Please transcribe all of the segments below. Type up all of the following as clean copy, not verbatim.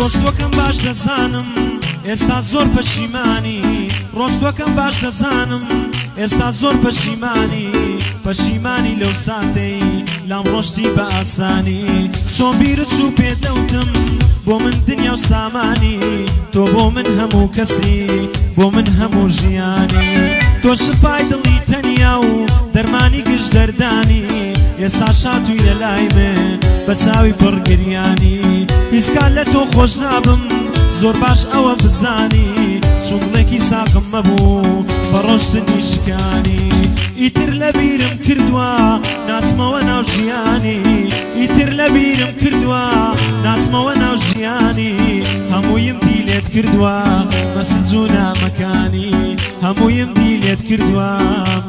ڕۆژتۆکەم باش دەزانم ئێستا زۆر پەشیمانی ڕۆژتۆکەم باش دەزانم ئێستا زۆر پەشیمانی لەو ساتەی لام ڕۆشتی بە ئاسانی چۆن بیرت چوو پێدەوتم بۆ من دنیا و سامانی تۆ بۆ من هەموو کەسی بۆ من هەموو ژیانی تۆ شفای دڵی تەنیا و دەرمانی گشت دەردانی ئێستا شاتووی لە لای من بە چاوی پڕگریانی هیچکات لە تۆ خۆش نابم زۆر باش ئەوە بزانی چووڵێکی ساقم مەبوو بە ڕۆشتنی شکانی ئیتر لە بیرم کردووە ناسمەوە ناو ژیانی ئیتر لە بیرم کردووە ناسمەوە ناو ژیانی هەموویم دیلێت کردووە مەسج و نامەکانی هەموویم دیلێت کردووە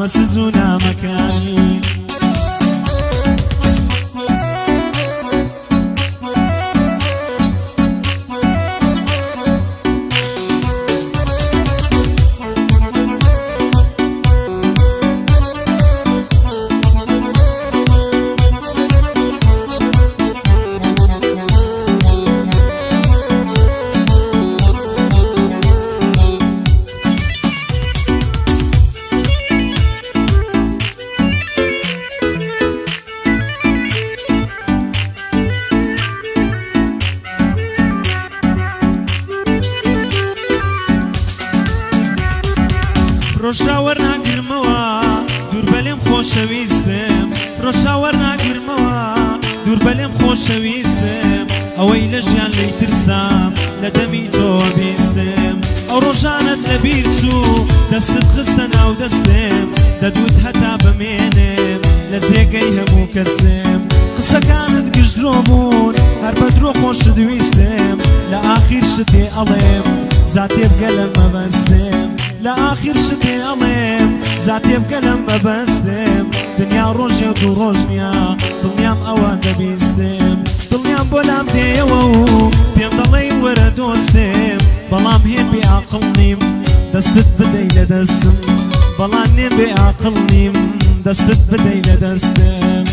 مەسج و نامەکانی ڕۆژاوەر ناگرمەوە دوور بەلێم خۆشەویستم ڕۆژاوەر ناگرمەوە دوور بەلێم خۆشەویستم ئەوەی لە ژیان لێی ترسام لە دەمی تۆ بیستم ئەو ڕۆژانت لەبیر چوو دەستت خستە ناو دەستم دەدوت هەتا بمێنم لە جێگەی هەموو کەسم قسەکانت گشتدرۆ بوون هەر بە درۆ خۆشت ویستم لە ئاخیر شتێ ئەڵێم زاتێ بگە لە مەبەستم لە ئاخیر شتێ ئەڵێم زاتێ بگە لە مەبەستم دنیا ڕۆژێ و دوو ڕۆژ نییە دڵنیام ئەوە دەبیستم دڵنیام بۆ لام دێیەوە و پێم دەڵێ وەرە دۆستم بەڵام هێن بێ عاقڵ نیم دەستت بدەی لە دەستم بەڵام نێن بێ عاقڵ نیم دەستت بدەی لە دەستم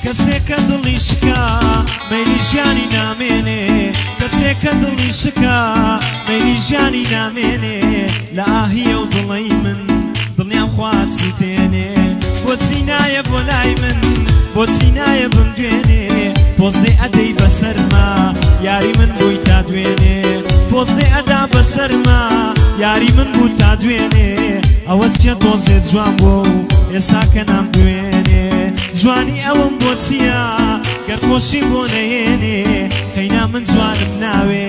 کەسێکە دڵی شکا مەیلی ژیانی نامێنێ کەسێکە دڵی شکا مەیلی ژیانی نامێنێ لە ئاهیە و دڵی من دڵنیام خوات سوتێنێ بۆچی نایە بۆ لای من بۆچی نایە بم دوێنێ پۆزدێ ئەدەی بەسەرما یاری من بووی تا دوێنێ پۆزدێ ئەدا بەسەرما یاری من بوو تا دوێنێ ئەوە چیە دۆزێت جوان بۆ و ئێستا کە نام دوێنێ جوانی ئەوم بۆ چییە گەر خۆشیم بۆ نەهێنێ قەینا من جوانم ناوێ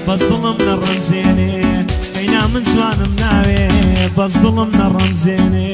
بەس دڵم نەڕەنجێنێ قەینا من جوانم ناوێ بەس دڵم نەڕەنجێنێ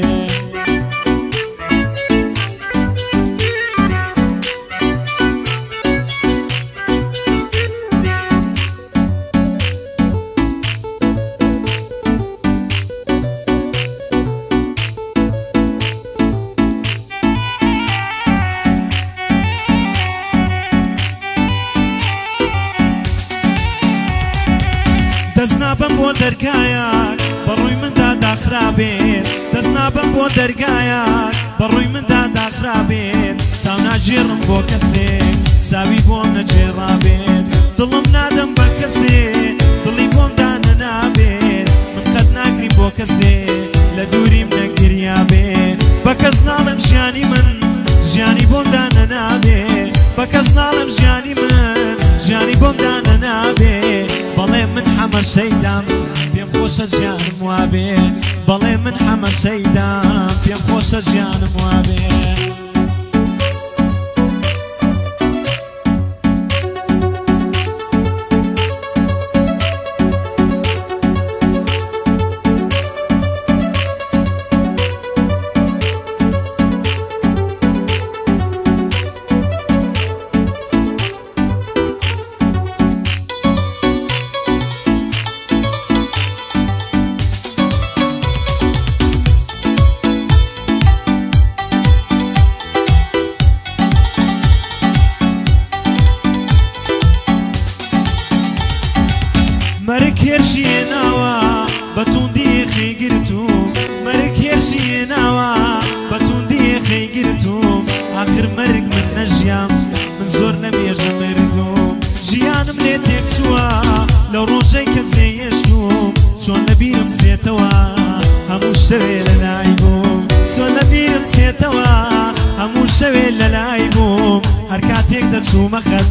دەستنابم بۆ دەرگایەک بەڕووی مندا داخرابێت دەستنابم بۆ دەرگایەک بەڕووی مندا داخرابێت ساو ناژێڕم بۆ کەسێک ساوی بۆم نەجێڕابێت دڵم نادەم بە کەسێک دڵی بۆم دانە نابێت من قەت ناگریم بۆ کەسێک لە دووریم نەگریابێت بە کەس ناڵم ژیانی من ژیانی بۆم دانە نابێت بە کەس ناڵم ژیانی من ژیانی بۆم دانە نابێت بەڵێ من هەمەشەیدام پێم خۆشە ژیانم وابێ بەڵێ من هەمەشەیدام پێم پێم خۆشە ژیانم وابێ مرگ هێرشیێناوە بەتوندی خەیگرتوم مرگ هێرشیێناوە بەتوندی خەیگرتوم ئاخر مرگ من نەژیام من زۆر نەمێژە مردوم ژیانم لێ تێکچووە لەو ڕۆژەی کە جێهێشتوم چۆن لەبیرم چێتەوە هەموو شەوێ لەلای بووم چۆن لەبیرم چێتەوە هەموو شەوێ لەلای بووم هەر کاتێک دەچوومە خەت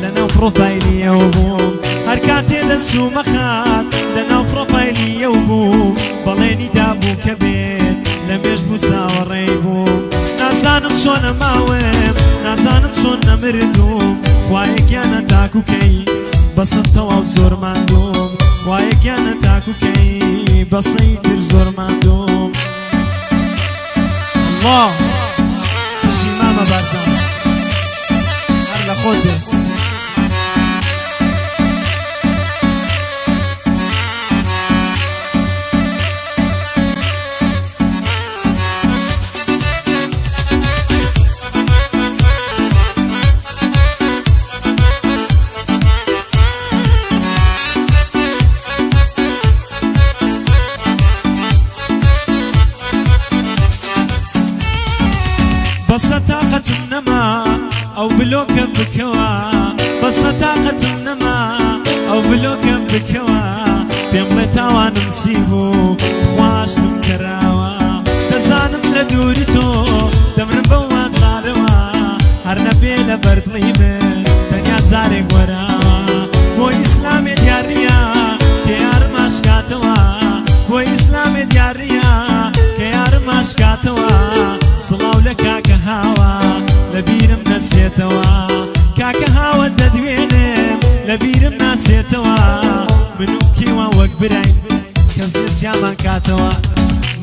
لەناو پرۆفایلیەوە بووم هەر کاتێ دەچوومە خات لەناو پرۆفایلیەوە بووم بەڵێنی دابوو کە بێت لە مێژ بوو چاوەڕێی بووم نازانم چۆنە ماوێم نازانم چۆن نەمردوم خوایەکیانە تاکوکەی بەسەد تەواو زۆر ماندوم خوایەکیانە تاکوکەی بەسەی تر زۆر ماندوم الله تشی مامە بارزان هەر لە خۆت بێ بەسە تاقەتم نەما ئەو بلۆکە بکەوە بەسە تاقەتم نەما ئەو بلۆکە بکەوە پێم بڵێ تاوانم سی بوو خواشتم کەراوە دەزانم لە دووری تۆ دەمرم بەو وازارەوە هەر نەبێ لە بەردڵی من تەنیا زارێک وەراوە بۆی ئیسلامێ دیاریە کە یارم ئاشکاتەوە بۆی ئیسلامێ دیاریە کە یارم ئاشکاتەوە سڵاو لە کاکە هاوە لەبیرم نەچێتەوە کاکە هاوت دەدوێنم لەبیرم ناچێتەوە من و کەیوان وەک برای کەس نەجیامان کاتەوە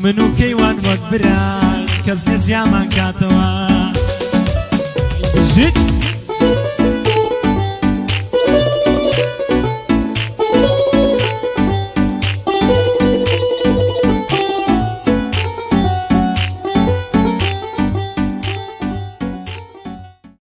من و کەیوان وەک برای کەس نەجیامان کاتەوە بژیت